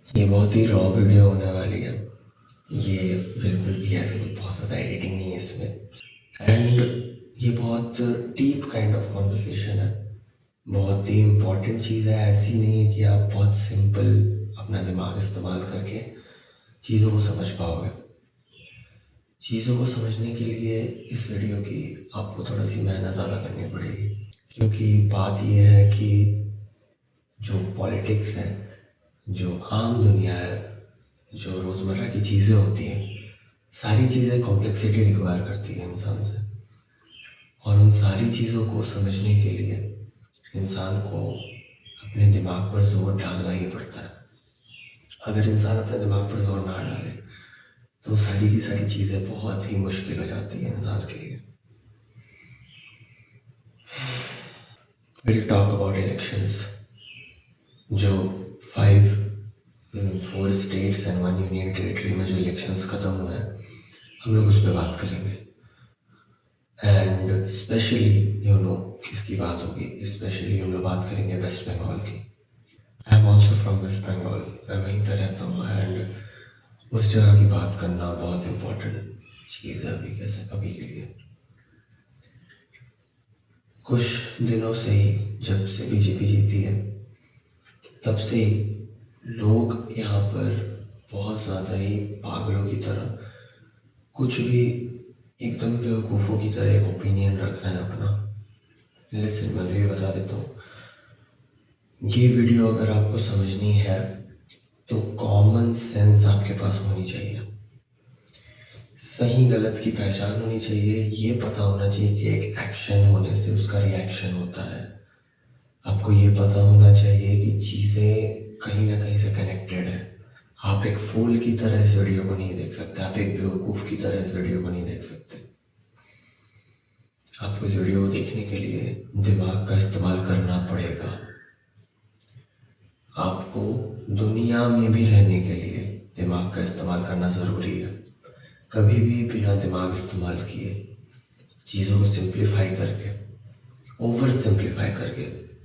ये बहुत ही raw video होने वाली है। ये बिल्कुल भी ऐसे कुछ बहुत ज़्यादा एडिटिंग नहीं है इसमें। एंड ये बहुत डीप काइंड ऑफ कॉन्वर्सेशन है। बहुत ही इम्पोर्टेंट चीज़ है। ऐसी नहीं है कि आप बहुत सिंपल अपना दिमाग इस्तेमाल करके चीज़ों को समझ पाओगे। चीज़ों को समझने के लिए इस वीडियो की आपको थोड़ा सी मेहनत ज़्यादा करनी पड़ेगी, क्योंकि बात यह है कि जो पॉलिटिक्स है, जो आम दुनिया है, जो रोज़मर्रा की चीज़ें होती हैं, सारी चीज़ें कॉम्प्लेक्सिटी रिक्वायर करती है इंसान से। और उन सारी चीज़ों को समझने के लिए इंसान को अपने दिमाग पर जोर डालना ही पड़ता है। अगर इंसान अपने दिमाग पर जोर ना डाले तो सारी की सारी चीज़ें बहुत ही मुश्किल हो जाती हैं इंसान के लिए। Will talk about elections. जो 4 स्टेट्स एंड 1 यूनियन टेरिटरी में जो इलेक्शंस ख़त्म हुए हैं, हम लोग उस पर बात करेंगे। एंड स्पेशली किसकी बात होगी, स्पेशली हम लोग बात करेंगे वेस्ट बंगाल की। I am also from West Bengal, मैं वहीं पर रहता हूँ। एंड उस जगह की बात करना बहुत इम्पोर्टेंट चीज़ है अभी के लिए। कुछ दिनों से ही, जब से बीजेपी जीती है, तब से ही लोग यहाँ पर बहुत ज़्यादा ही पागलों की तरह, कुछ भी एकदम बेवकूफ़ों की तरह एक ओपिनियन रख रहे हैं अपना। लेकिन मैं भी बता देता हूँ, ये वीडियो अगर आपको समझनी है तो कॉमन सेंस आपके पास होनी चाहिए। सही गलत की पहचान होनी चाहिए। ये पता होना चाहिए कि एक एक्शन होने से उसका रिएक्शन होता है। आपको ये पता होना चाहिए कि चीज़ें कहीं ना कहीं से कनेक्टेड है। आप एक फूल की तरह इस वीडियो को नहीं देख सकते, आप एक बेवकूफ़ की तरह इस वीडियो को नहीं देख सकते। आपको इस वीडियो को देखने के लिए दिमाग का इस्तेमाल करना पड़ेगा। आपको दुनिया में भी रहने के लिए दिमाग का इस्तेमाल करना ज़रूरी है। कभी भी बिना दिमाग इस्तेमाल किए, चीज़ों को सिंप्लीफाई करके, ओवर सिंप्लीफाई करके,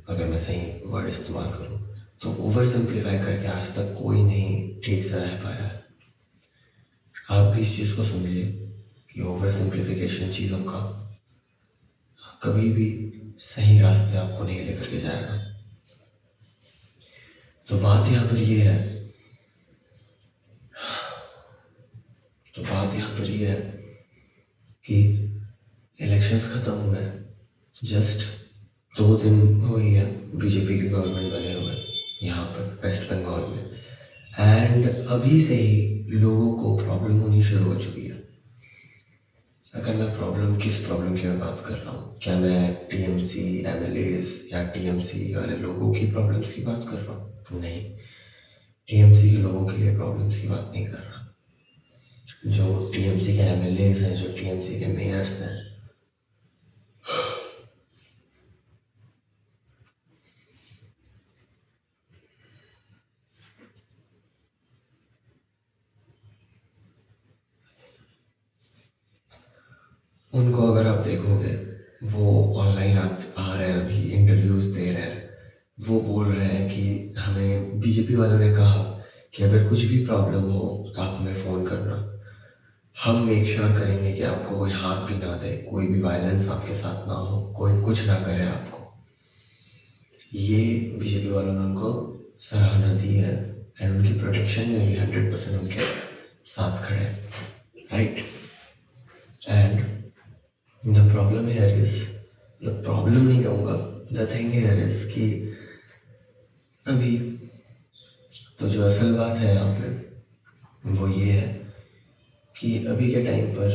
अगर मैं सही वर्ड इस्तेमाल करूँ तो ओवर सिंप्लीफाई करके आज तक कोई नहीं ठीक से रह पाया है। आप भी इस चीज़ को समझिए कि ओवर सिंप्लीफिकेशन चीज़ों का कभी भी सही रास्ते आपको नहीं लेकर के जाएगा। तो बात यहाँ पर ये है कि इलेक्शंस ख़त्म हुए हैं। जस्ट 2 दिन हुई है बीजेपी की गवर्नमेंट बने हुए यहाँ पर वेस्ट बंगाल में। एंड अभी से ही लोगों को प्रॉब्लम होनी शुरू हो चुकी है। अगर मैं किस प्रॉब्लम की मैं बात कर रहा हूँ, क्या मैं टीएमसी एमएलएज या टीएमसी वाले लोगों की प्रॉब्लम्स की बात कर रहा हूँ? नहीं, टीएमसी के लोगों के लिए प्रॉब्लम्स की बात नहीं कर रहा। जो टीएमसी के एमएलएज हैं, जो टीएमसी के मेयर्स हैं, उनको अगर आप देखोगे, वो ऑनलाइन आ रहे हैं, अभी इंटरव्यूज़ दे रहे हैं। वो बोल रहे हैं कि हमें बीजेपी वालों ने कहा कि अगर कुछ भी प्रॉब्लम हो तो आप हमें फ़ोन करना, हम मेक श्योर करेंगे कि आपको कोई हाथ भी ना दे, कोई भी वायलेंस आपके साथ ना हो, कोई कुछ ना करे आपको। ये बीजेपी वालों ने उनको सराहना दी है। एंड उनकी प्रोटेक्शन में भी 100% उनके साथ खड़े हैं, right. And the problem here is, the problem नहीं कहूँगा, द थिंग हियर इज कि अभी तो जो असल बात है यहाँ पे वो ये है कि अभी के टाइम पर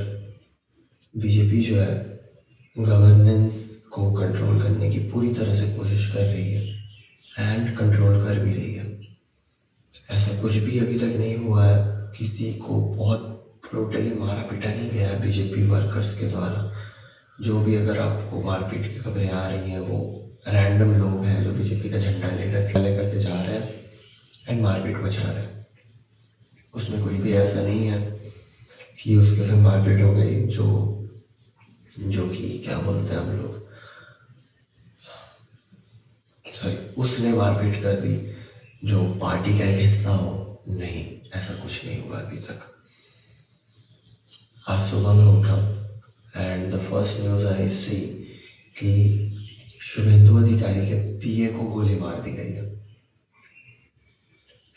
बीजेपी जो है गवर्नेंस को कंट्रोल करने की पूरी तरह से कोशिश कर रही है एंड कंट्रोल कर भी रही है। ऐसा कुछ भी अभी तक नहीं हुआ है, किसी को बहुत ब्रूटली मारा पीटा नहीं गया है बीजेपी वर्कर्स के द्वारा। जो भी अगर आपको मारपीट की खबरें आ रही हैं, वो रैंडम लोग हैं जो बीजेपी का झंडा लेकर के जा रहे हैं एंड मारपीट मचा रहे हैं। उसमें कोई भी ऐसा नहीं है कि उसके संग मारपीट हो गई जो कि क्या बोलते हैं हम लोग, सॉरी, उसने मारपीट कर दी जो पार्टी का एक हिस्सा हो, नहीं, ऐसा कुछ नहीं हुआ अभी तक। आज सुबह मैं उठा एंड द फर्स्ट न्यूज़ आई सी कि शुभेंदु अधिकारी के पीए को गोली मार दी गई है।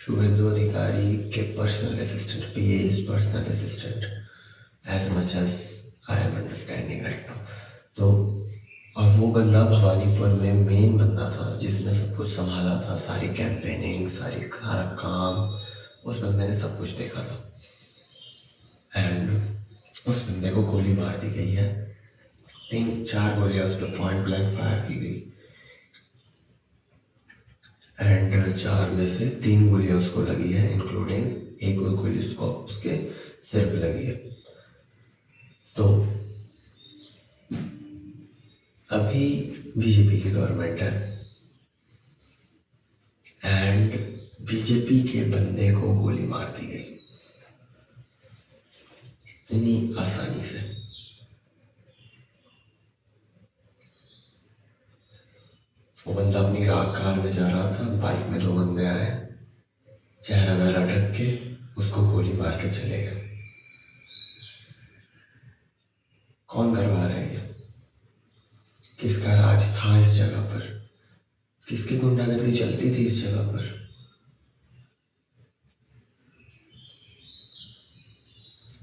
शुभेंदु अधिकारी के personal assistant, PA is personal assistant as much as I am understanding right now. तो और वो बंदा भवानीपुर में मेन बंदा था जिसने सब कुछ संभाला था, सारी कैंपेनिंग, सारा काम उस बंदे ने सब कुछ देखा था। एंड उस बंदे को गोली मार दी गई है। 3-4 गोलियां उस पर पॉइंट ब्लैंक फायर की गई एंड 4 में से 3 गोलियां उसको लगी है, इंक्लूडिंग एक और गोली उसको उसके सिर पे लगी है। तो अभी बीजेपी की गवर्नमेंट है एंड बीजेपी के बंदे को गोली मार दी गई इतनी आसानी से। वो बंदा अपनी कार में जा रहा था, बाइक में 2 बंदे आए, चेहरा वेहरा ढक के उसको गोली मार के चले गए। कौन करवा रहा है ये? किसका राज था इस जगह पर? किसकी गुंडागर्दी चलती थी इस जगह पर?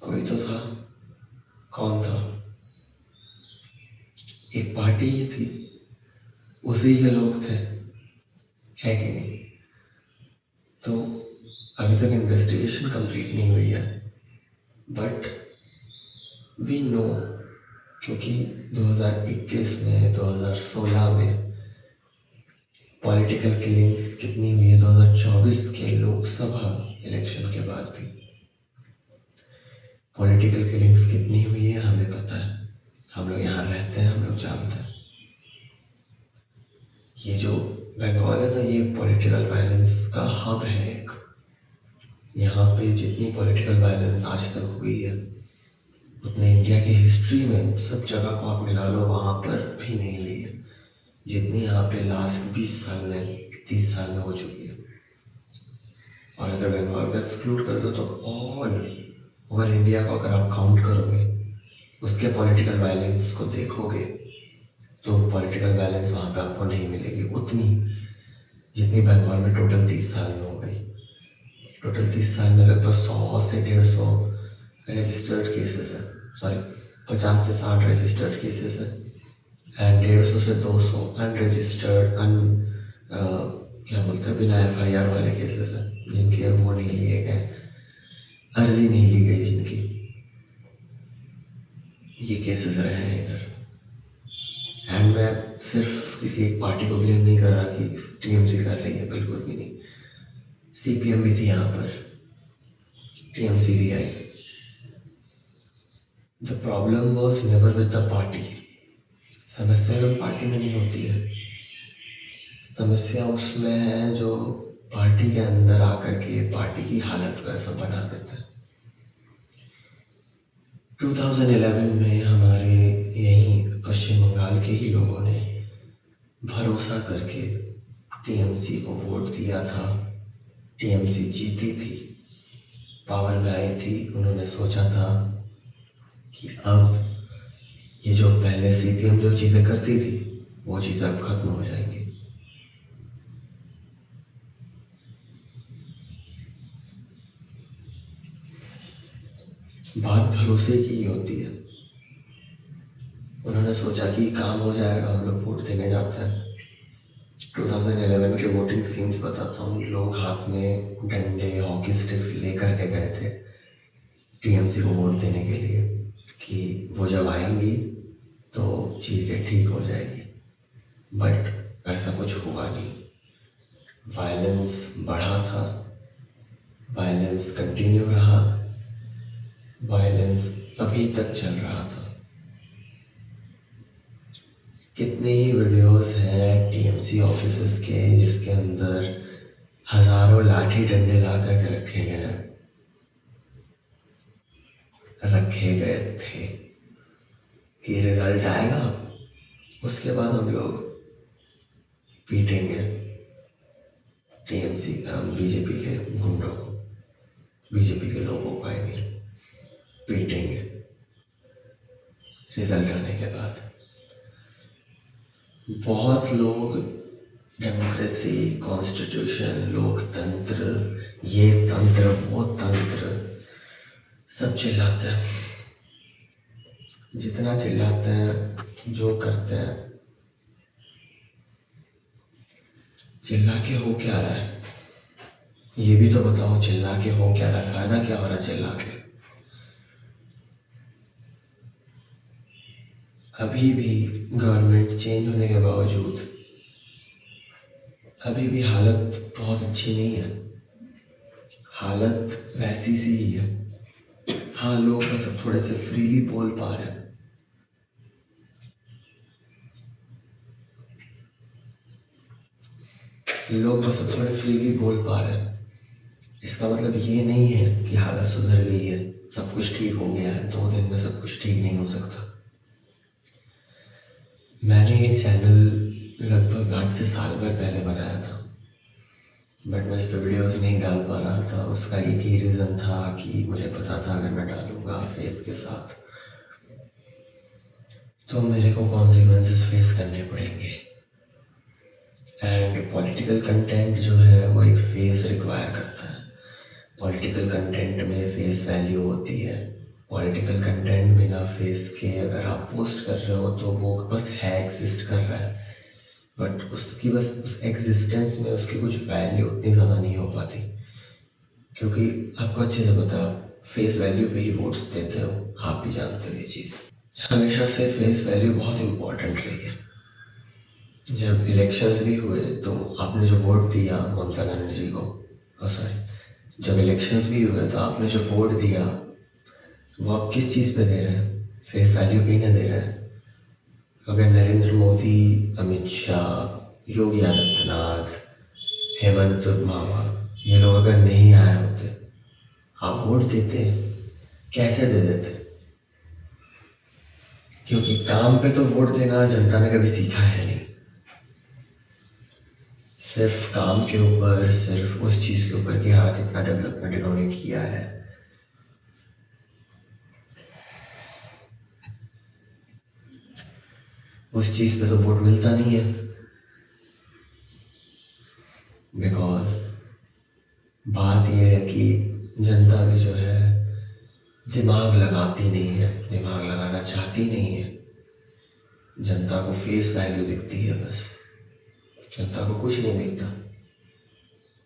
कोई तो था। कौन था? एक पार्टी ही थी, उसी के लोग थे, है कि नहीं? तो अभी तक इन्वेस्टिगेशन कंप्लीट नहीं हुई है बट वी नो, क्योंकि 2021 में, 2016 में पॉलिटिकल किलिंग्स कितनी हुई है, 2024 के लोकसभा इलेक्शन के बाद भी पॉलिटिकल किलिंग्स कितनी हुई है हमें पता है। हम लोग यहाँ रहते हैं, हम लोग जानते हैं। ये जो बंगाल है ना, ये पॉलिटिकल वायलेंस का हब है एक। यहाँ पे जितनी पॉलिटिकल वायलेंस आज तक हुई है उतने इंडिया की हिस्ट्री में सब जगह को आप मिला लो, वहाँ पर भी नहीं हुई है जितनी यहाँ पे लास्ट 20 साल में, 30 साल में हो चुकी है। और अगर बंगाल को एक्सक्लूड कर दो तो ऑल ओवर इंडिया को अगर आप काउंट करोगे, उसके पॉलिटिकल वायलेंस को देखोगे तो पॉलिटिकल बैलेंस वहाँ पे आपको नहीं मिलेगी उतनी जितनी बंगाल में टोटल 30 साल में हो गई। टोटल 30 साल में लगभग 100 से 150 रजिस्टर्ड केसेस हैं, सॉरी 50 से 60 रजिस्टर्ड केसेस हैं एंड 150 से 200 अनरजिस्टर्ड क्या बोलते हैं, बिना FIR वाले केसेस हैं जिनके वो नहीं लिए गए, अर्जी नहीं ली गई जिनकी। ये केसेस रहे हैं इधर। एंड मैं सिर्फ किसी एक पार्टी को ब्लेम नहीं कर रहा कि TMC कर रही है, बिल्कुल भी नहीं। CPM भी थी यहाँ पर, TMC भी आई। The problem was never with the party. समस्या तो पार्टी में नहीं होती है, समस्या उसमें है जो पार्टी के अंदर आकर के पार्टी की हालत को ऐसा बना देता है। 2011 में हमारे यहीं पश्चिम बंगाल के ही लोगों ने भरोसा करके TMC को वोट दिया था। TMC जीती थी, पावर में आई थी। उन्होंने सोचा था कि अब ये जो पहले CPM जो चीज़ें करती थी वो चीज़ें अब खत्म हो जाएंगी। बात भरोसे की ही होती है। उन्होंने सोचा कि काम हो जाएगा, हम लोग वोट देने जाते हैं। 2011 के वोटिंग सीन्स बताता हूँ। लोग हाथ में डंडे, हॉकी स्टिक्स लेकर के गए थे TMC को वोट देने के लिए कि वो जब आएंगी तो चीज़ें ठीक हो जाएगी, बट ऐसा कुछ हुआ नहीं। वायलेंस बढ़ा था, वायलेंस कंटिन्यू रहा, वायलेंस अभी तक चल रहा था। कितने ही वीडियोस हैं TMC ऑफिसेस के जिसके अंदर हजारों लाठी डंडे ला करके रखे गए थे कि रिजल्ट आएगा उसके बाद हम लोग पीटेंगे TMC BJP के गुंडों को। बीजेपी के लोगों को आई मीन पीटेंगे रिजल्ट आने के बाद। बहुत लोग डेमोक्रेसी, कॉन्स्टिट्यूशन, लोकतंत्र, ये तंत्र वो तंत्र सब चिल्लाते हैं। जितना चिल्लाते हैं, जो करते हैं, चिल्ला के हो क्या रहा है ये भी तो बताओ। चिल्ला के हो क्या रहा है, फायदा क्या हो रहा है चिल्ला के? अभी भी गवर्नमेंट चेंज होने के बावजूद अभी भी हालत बहुत अच्छी नहीं है। हालत वैसी सी ही है। हाँ, लोग बस अब थोड़े से फ्रीली बोल पा रहे हैं। लोग बस अब थोड़े फ्रीली बोल पा रहे हैं। इसका मतलब ये नहीं है कि हालत सुधर गई है, सब कुछ ठीक हो गया है। 2 दिन में सब कुछ ठीक नहीं हो सकता। मैंने ये चैनल लगभग आज से साल भर पहले बनाया था, बट मैं इस पर वीडियोज़ नहीं डाल पा रहा था। उसका एक ही रीज़न था कि मुझे पता था अगर मैं डालूँगा फेस के साथ तो मेरे को कॉन्सिक्वेंसेस फेस करने पड़ेंगे। एंड पॉलिटिकल कंटेंट जो है वो एक फेस रिक्वायर करता है। पॉलिटिकल कंटेंट में फेस वैल्यू होती है। पॉलिटिकल कंटेंट बिना फेस के अगर आप पोस्ट कर रहे हो तो वो बस है, एग्जिस्ट कर रहा है, बट उसकी बस उस एग्जिस्टेंस में उसकी कुछ वैल्यू उतनी ज़्यादा नहीं हो पाती। क्योंकि आपको अच्छे से पता, फेस वैल्यू पे ही वोट्स देते हो, आप भी जानते हो ये चीज़। हमेशा से फेस वैल्यू बहुत इम्पोर्टेंट रही है। जब इलेक्शंस भी हुए तो आपने जो वोट दिया ममता बनर्जी को, सॉरी, जब इलेक्शंस भी हुए तो आपने जो वोट दिया वो आप किस चीज़ पे दे रहे हैं? फेस वैल्यू पे ही ना दे रहे हैं। अगर नरेंद्र मोदी, अमित शाह, योगी आदित्यनाथ, हेमंत मामा ये लोग अगर नहीं आए होते, आप वोट देते? कैसे दे देते? क्योंकि काम पे तो वोट देना जनता ने कभी सीखा है नहीं। सिर्फ काम के ऊपर, सिर्फ उस चीज़ के ऊपर कि हाँ कितना डेवलपमेंट इन्होंने किया है, उस चीज़ पे तो वोट मिलता नहीं है। बिकॉज बात यह है कि जनता भी जो है दिमाग लगाती नहीं है, दिमाग लगाना चाहती नहीं है। जनता को फेस वैल्यू दिखती है बस, जनता को कुछ नहीं दिखता।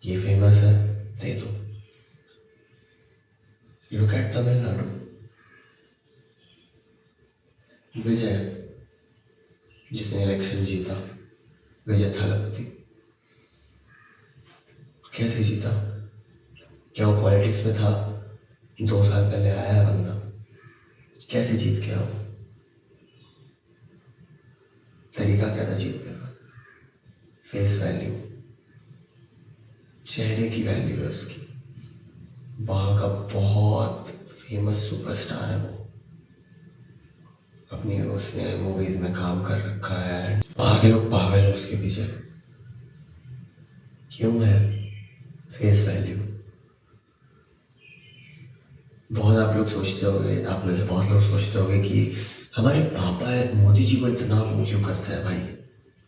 ये फेमस है, दे दो। लुक एट तमिलनाडु, विजय जिसने इलेक्शन जीता, विजय थालापति, कैसे जीता? क्या वो पॉलिटिक्स में था? 2 साल पहले आया है बंदा, कैसे जीत गया वो? तरीका क्या था जीतने का? फेस वैल्यू, चेहरे की वैल्यू है उसकी। वहाँ का बहुत फेमस सुपरस्टार है वो, अपनी उसने मूवीज में काम कर रखा है। वहाँ के लोग पागल है उसके पीछे। क्यों है? Face value. बहुत आप लोग सोचते होंगे, आप में से बहुत लोग सोचते होंगे कि हमारे पापा है, मोदी जी को इतना वो क्यों करते हैं भाई?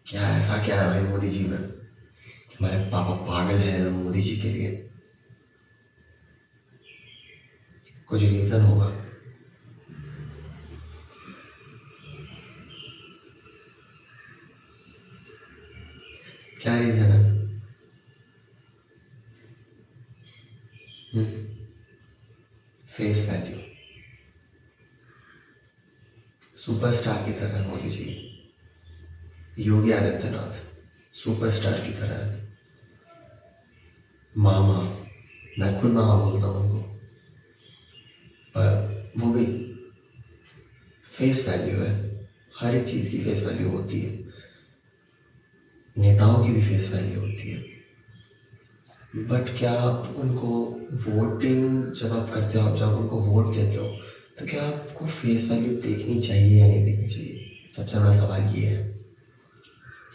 क्या ऐसा क्या है भाई मोदी जी में? हमारे पापा पागल हैं मोदी जी के लिए? कुछ रीज़न होगा। क्या रीज़न है? Face value. सुपरस्टार की तरह है मोदी जी, योगी आदित्यनाथ सुपरस्टार की तरह है। मामा, मैं खुद मामा बोलता हूँ उनको, पर वो भी फेस वैल्यू है। हर एक चीज़ की फेस वैल्यू होती है, नेताओं की भी फेस वैल्यू होती है। बट क्या आप उनको वोटिंग जब आप करते हो, आप जब उनको वोट देते हो, तो क्या आपको फेस वैल्यू देखनी चाहिए या नहीं देखनी चाहिए? सबसे बड़ा सवाल ये है।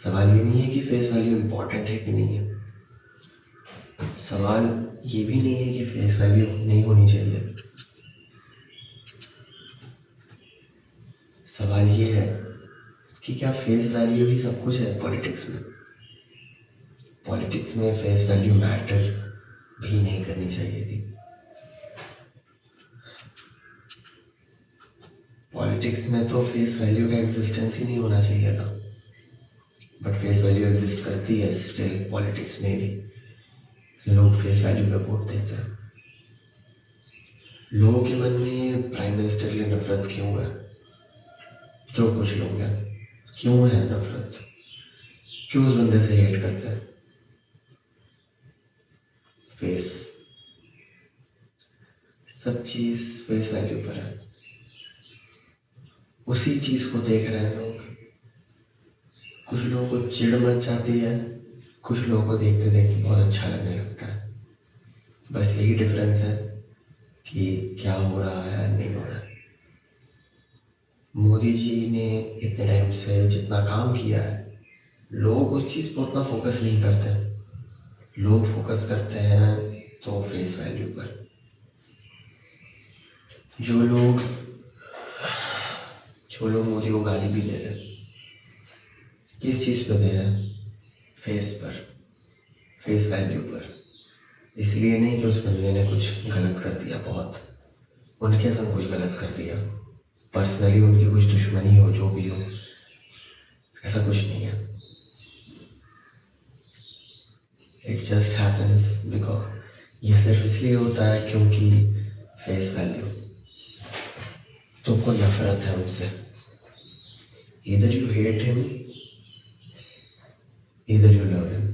सवाल ये नहीं है कि फेस वैल्यू इम्पोर्टेंट है कि नहीं है। सवाल ये भी नहीं है कि फेस वैल्यू नहीं होनी चाहिए। सवाल ये है कि क्या फेस वैल्यू ही सब कुछ है पॉलिटिक्स में? पॉलिटिक्स में फेस वैल्यू मैटर भी नहीं करनी चाहिए थी। पॉलिटिक्स में तो फेस वैल्यू का एग्जिस्टेंस ही नहीं होना चाहिए था, बट फेस वैल्यू एग्जिस्ट करती है स्टिल पॉलिटिक्स में भी। लोग फेस वैल्यू पे वोट देते हैं। लोगों के मन में प्राइम मिनिस्टर के लिए नफरत क्यों है? जो कुछ लोग हैं, क्यों है नफरत? क्यों उस बंदे से हेट करते हैं? फेस, सब चीज़ फेस वैल्यू पर है। उसी चीज़ को देख रहे हैं लोग। कुछ लोगों को चिढ़ मच जाती है, कुछ लोगों को देखते देखते बहुत अच्छा लगने लगता है। बस यही डिफरेंस है कि क्या हो रहा है नहीं हो रहा है। मोदी जी ने इतने टाइम से जितना काम किया है, लोग उस चीज़ पर उतना फोकस नहीं करते। लोग फोकस करते हैं तो फेस वैल्यू पर। जो लोग जो लोग मोदी को गाली भी दे रहे हैं, किस चीज़ पर दे रहे हैं? फेस पर, फेस वैल्यू पर। इसलिए नहीं कि उस बंदे ने कुछ गलत कर दिया, बहुत उनके संग कुछ गलत कर दिया, पर्सनली उनकी कुछ दुश्मनी हो, जो भी हो, ऐसा कुछ नहीं है। इट जस्ट हैपन्स बिकॉज ये सिर्फ इसलिए होता है क्योंकि फेस वैल्यू। तुमको नफरत है उनसे। इधर यू हेट हिम, इधर यू लव हिम।